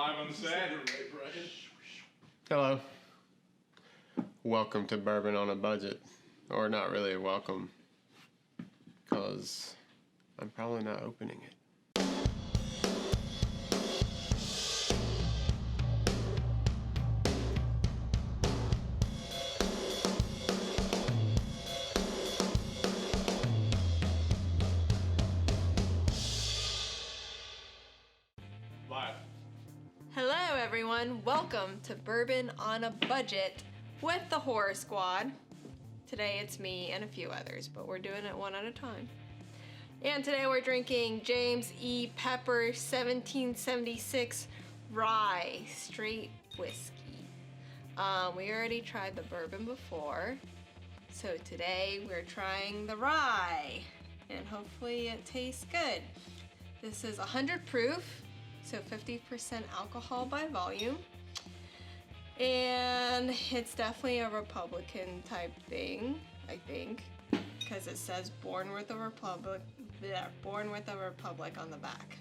live on the set. Hello. Welcome to Bourbon on a Budget. Or not really a welcome, because I'm probably not opening it. Live. Hello everyone, welcome to Bourbon on a Budget with the Horror Squad. Today it's me and a few others, but we're doing it one at a time. And today we're drinking James E Pepper 1776 Rye Straight Whiskey. We already tried the bourbon before, so today we're trying the rye, and hopefully it tastes good. This is 100 proof. So 50% alcohol by volume. And it's definitely a Republican type thing, I think, because it says born with a republic on the back.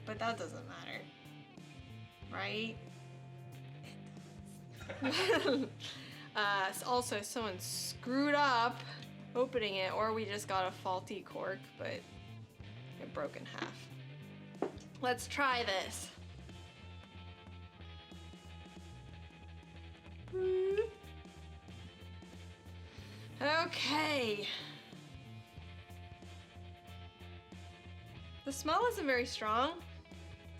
But that doesn't matter, right? It does. Also, someone screwed up opening it, or we just got a faulty cork, but it broke in half. Let's try this. Okay. The smell isn't very strong.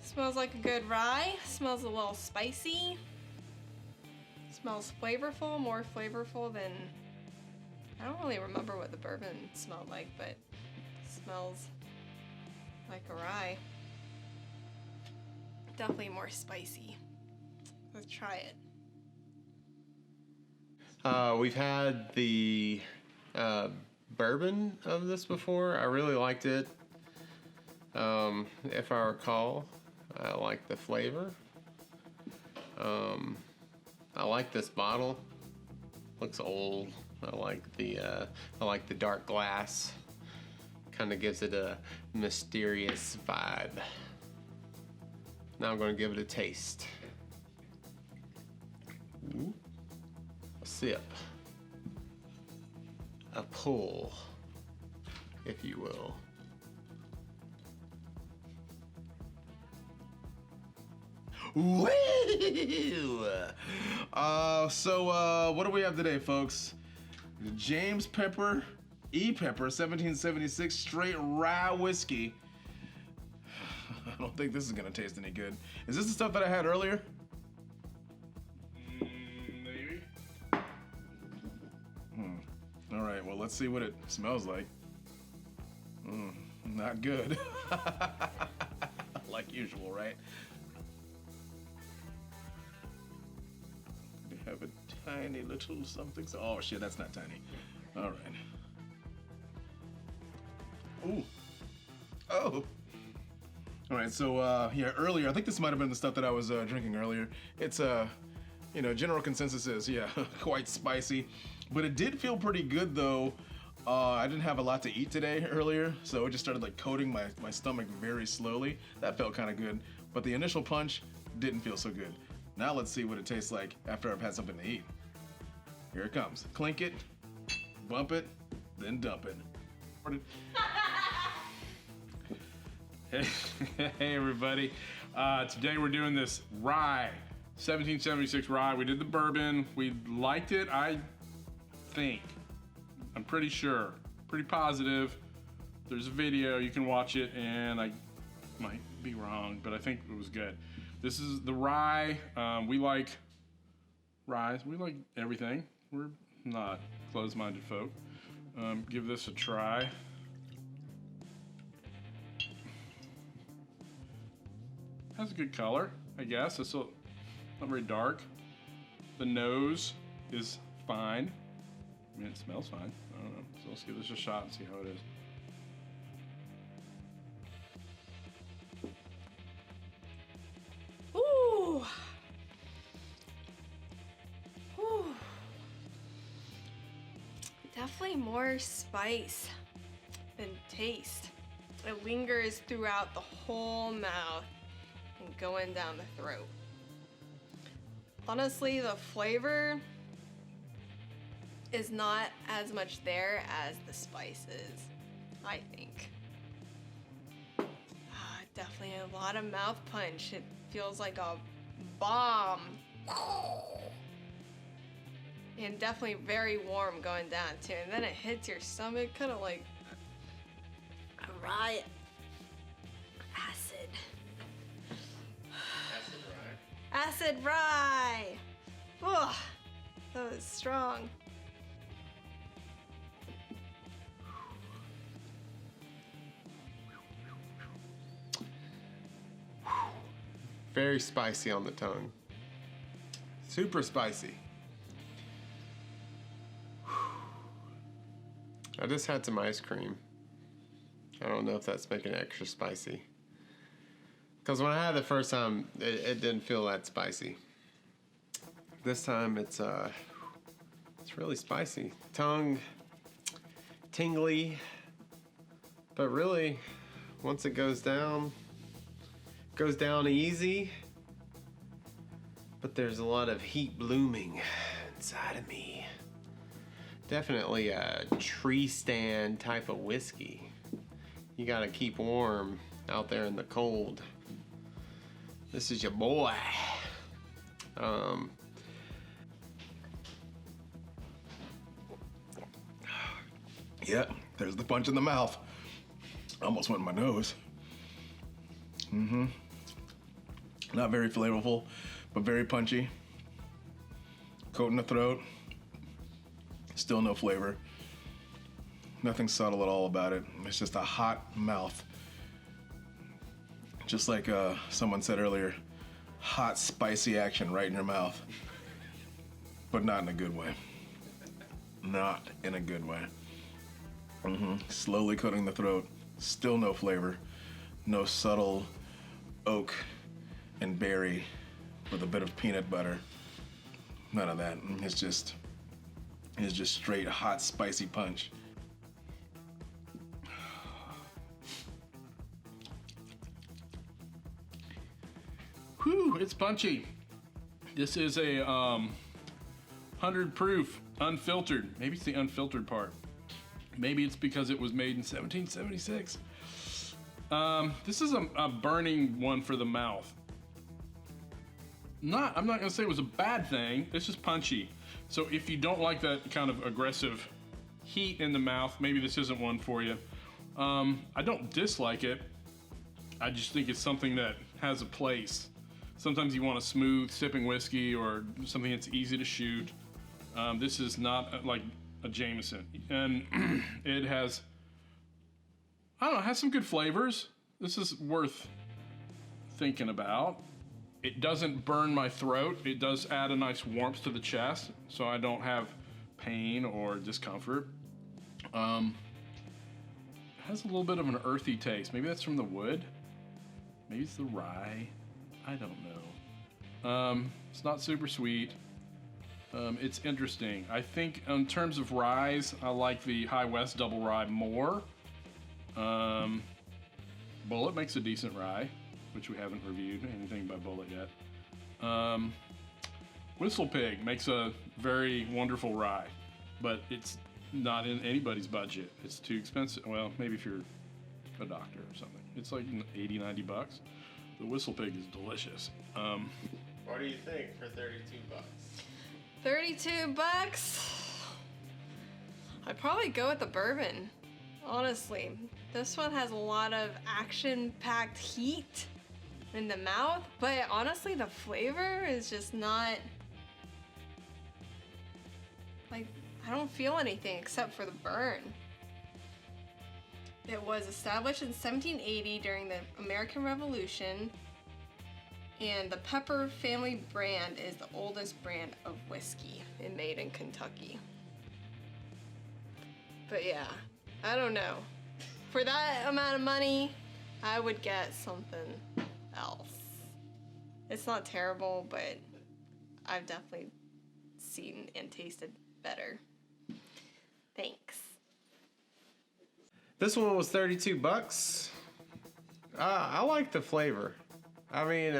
It smells like a good rye. It smells a little spicy. It smells flavorful, more flavorful than... I don't really remember what the bourbon smelled like, but it smells like a rye. Definitely more spicy. Let's try it. We've had the bourbon of this before. I really liked it. If I recall, I like the flavor. I like this bottle. Looks old. I like the dark glass. Kind of gives it a mysterious vibe. Now I'm going to give it a taste. Ooh. A sip. A pull, if you will. Woo! So what do we have today, folks? The James E Pepper 1776 straight rye whiskey. I don't think this is gonna taste any good. Is this the stuff that I had earlier? Maybe. All right, well, let's see what it smells like. Not good. Like usual, right? They have a tiny little something. Oh shit, that's not tiny. All right. Ooh. Oh. All right, so yeah, earlier, I think this might have been the stuff that I was drinking earlier. It's, general consensus is, yeah, quite spicy. But it did feel pretty good, though. I didn't have a lot to eat today earlier, so it just started, like, coating my stomach very slowly. That felt kind of good. But the initial punch didn't feel so good. Now let's see what it tastes like after I've had something to eat. Here it comes. Clink it, bump it, then dump it. Hey everybody, today we're doing this rye, 1776 rye. We did the bourbon, we liked it, I think. I'm pretty sure, pretty positive. There's a video, you can watch it, and I might be wrong, but I think it was good. This is the rye. We like rye, we like everything. We're not closed-minded folk. Give this a try. Has a good color, I guess. It's not very dark. The nose is fine. I mean, it smells fine. I don't know. So let's give this a shot and see how it is. Ooh. Ooh. Definitely more spice than taste. It lingers throughout the whole mouth and going down the throat. Honestly, the flavor is not as much there as the spices, I think. Definitely a lot of mouth punch. It feels like a bomb. And definitely very warm going down too. And then it hits your stomach, kind of like a rye acid. Acid rye. Ugh, that was strong. Very spicy on the tongue. Super spicy. I just had some ice cream. I don't know if that's making it extra spicy. Because when I had it the first time, it didn't feel that spicy. This time it's really spicy. Tongue, tingly, but really, once it goes down easy, but there's a lot of heat blooming inside of me. Definitely a tree stand type of whiskey. You gotta keep warm out there in the cold. This is your boy. Yeah, there's the punch in the mouth. Almost went in my nose. Not very flavorful, but very punchy. Coat in the throat. Still no flavor. Nothing subtle at all about it. It's just a hot mouth. Just like someone said earlier, hot, spicy action right in your mouth. But not in a good way. Not in a good way. Slowly coating the throat. Still no flavor. No subtle oak and berry with a bit of peanut butter. None of that. It's just straight hot, spicy punch. Whew, it's punchy. This is a 100 proof, unfiltered. Maybe it's the unfiltered part. Maybe it's because it was made in 1776. This is a burning one for the mouth. I'm not gonna say it was a bad thing. It's just punchy. So if you don't like that kind of aggressive heat in the mouth, maybe this isn't one for you. I don't dislike it. I just think it's something that has a place. Sometimes you want a smooth sipping whiskey or something that's easy to shoot. This is not like a Jameson. And it has, I don't know, it has some good flavors. This is worth thinking about. It doesn't burn my throat. It does add a nice warmth to the chest, so I don't have pain or discomfort. It has a little bit of an earthy taste. Maybe that's from the wood. Maybe it's the rye. I don't know. It's not super sweet. It's interesting. I think in terms of ryes, I like the High West Double Rye more. Bullet makes a decent rye, which we haven't reviewed anything by Bullet yet. Whistle Pig makes a very wonderful rye, but it's not in anybody's budget. It's too expensive. Well, maybe if you're a doctor or something. It's like 80, 90 bucks. The Whistle Pig is delicious. What do you think for 32 bucks? 32 bucks? I'd probably go with the bourbon, honestly. This one has a lot of action-packed heat in the mouth, but honestly, the flavor is just not, like, I don't feel anything except for the burn. It was established in 1780 during the American Revolution, and the Pepper family brand is the oldest brand of whiskey and made in Kentucky. But yeah, I don't know. For that amount of money, I would get something else. It's not terrible, but I've definitely seen and tasted better. Thanks. This one was 32 bucks. I like the flavor. I mean,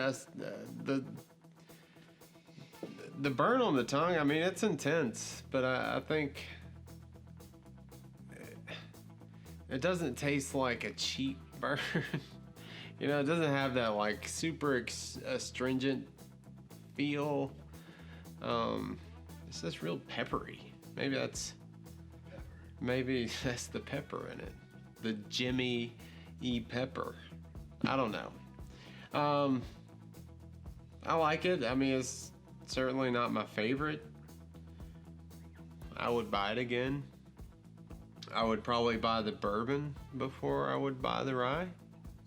the burn on the tongue, I mean, it's intense, but I think it doesn't taste like a cheap burn. You know, it doesn't have that like super astringent feel. It's just real peppery. Maybe that's the pepper in it. The James E Pepper. I don't know. I like it. I mean, it's certainly not my favorite. I would buy it again. I would probably buy the bourbon before I would buy the rye.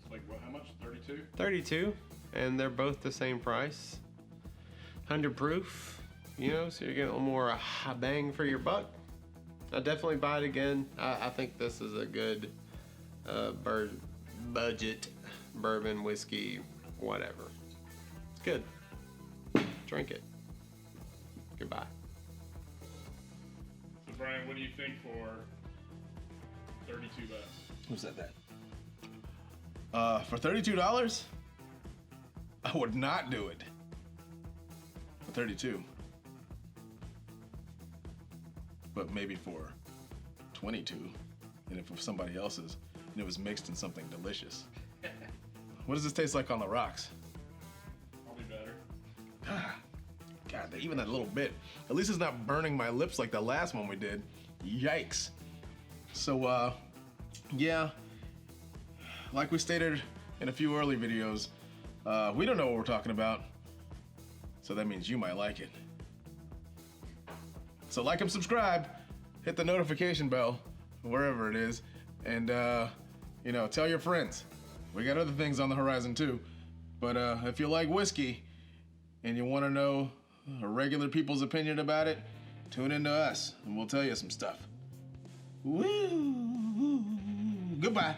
It's like, what, how much? 32? 32, and they're both the same price. 100 proof, you know, so you're getting a little more bang for your buck. I'd definitely buy it again. I think this is a good budget bourbon, whiskey, whatever. It's good. Drink it. Goodbye. So Brian, what do you think for 32 bucks? Who said that? For $32, I would not do it. For 32. But maybe for 22. And if it was somebody else's, and it was mixed in something delicious. What does this taste like on the rocks? Probably better. God, even that little bit. At least it's not burning my lips like the last one we did. Yikes. So, yeah. Like we stated in a few early videos, we don't know what we're talking about. So that means you might like it. So like and subscribe, hit the notification bell, wherever it is, and you know, tell your friends. We got other things on the horizon too. But if you like whiskey and you want to know regular people's opinion about it, tune into us and we'll tell you some stuff. Woo! Goodbye.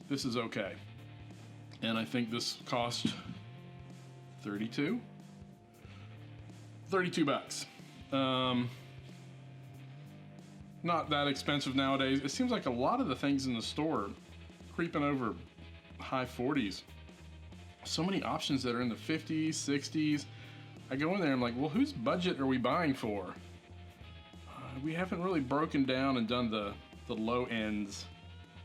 This is okay. And I think this cost 32 bucks. Not that expensive nowadays. It seems like a lot of the things in the store are creeping over high 40s. So many options that are in the 50s, 60s. I go in there and I'm like, well, whose budget are we buying for? We haven't really broken down and done the low ends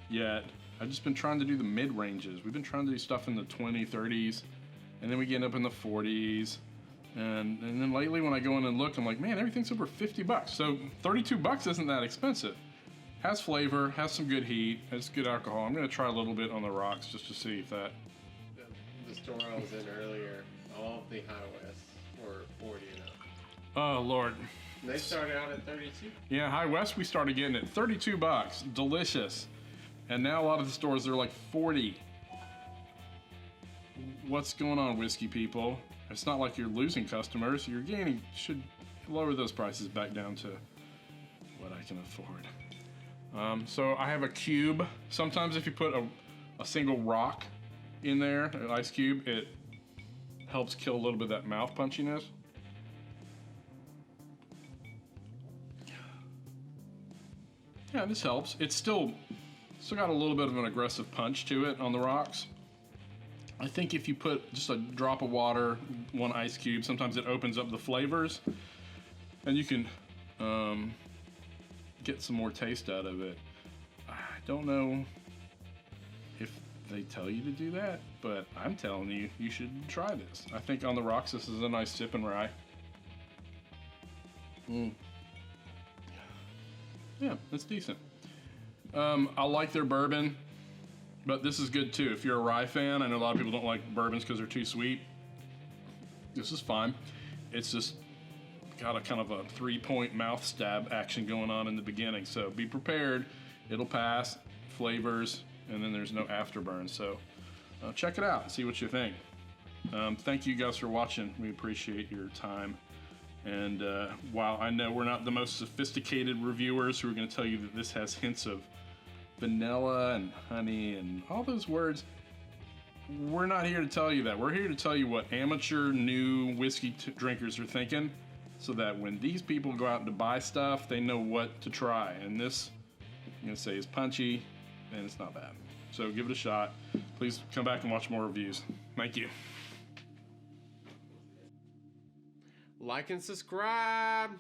yet. I've just been trying to do the mid ranges. We've been trying to do stuff in the 20, 30s, and then we get up in the 40s. And then lately when I go in and look, I'm like, man, everything's over 50 bucks. So 32 bucks isn't that expensive. Has flavor, has some good heat, has good alcohol. I'm gonna try a little bit on the rocks just to see if that. The store I was in earlier, all of the High West were 40 and up. Oh, Lord. They started out at 32. Yeah, High West, we started getting it 32 bucks, delicious. And now a lot of the stores, they're like 40. What's going on, whiskey people? It's not like you're losing customers. You're gaining. Should lower those prices back down to what I can afford. So I have a cube. Sometimes if you put a single rock in there, an ice cube, it helps kill a little bit of that mouth punchiness. Yeah, this helps. It's still got a little bit of an aggressive punch to it on the rocks. I think if you put just a drop of water, one ice cube, sometimes it opens up the flavors, and you can get some more taste out of it. I don't know if they tell you to do that, but I'm telling you, you should try this. I think on the rocks, this is a nice sip and rye. Yeah, that's decent. I like their bourbon, but this is good too. If you're a rye fan, I know a lot of people don't like bourbons because they're too sweet. This is fine. It's just got a kind of a 3-point mouth stab action going on in the beginning. So be prepared. It'll pass, flavors, and then there's no afterburn. So check it out and see what you think. Thank you guys for watching. We appreciate your time. And while I know we're not the most sophisticated reviewers who are going to tell you that this has hints of vanilla and honey and all those words, we're not here to tell you that. We're here to tell you what amateur new whiskey drinkers are thinking, so that when these people go out to buy stuff, they know what to try. And this, I'm going to say, is punchy, and it's not bad. So give it a shot. Please come back and watch more reviews. Thank you. Like and subscribe.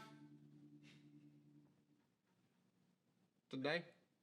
Today.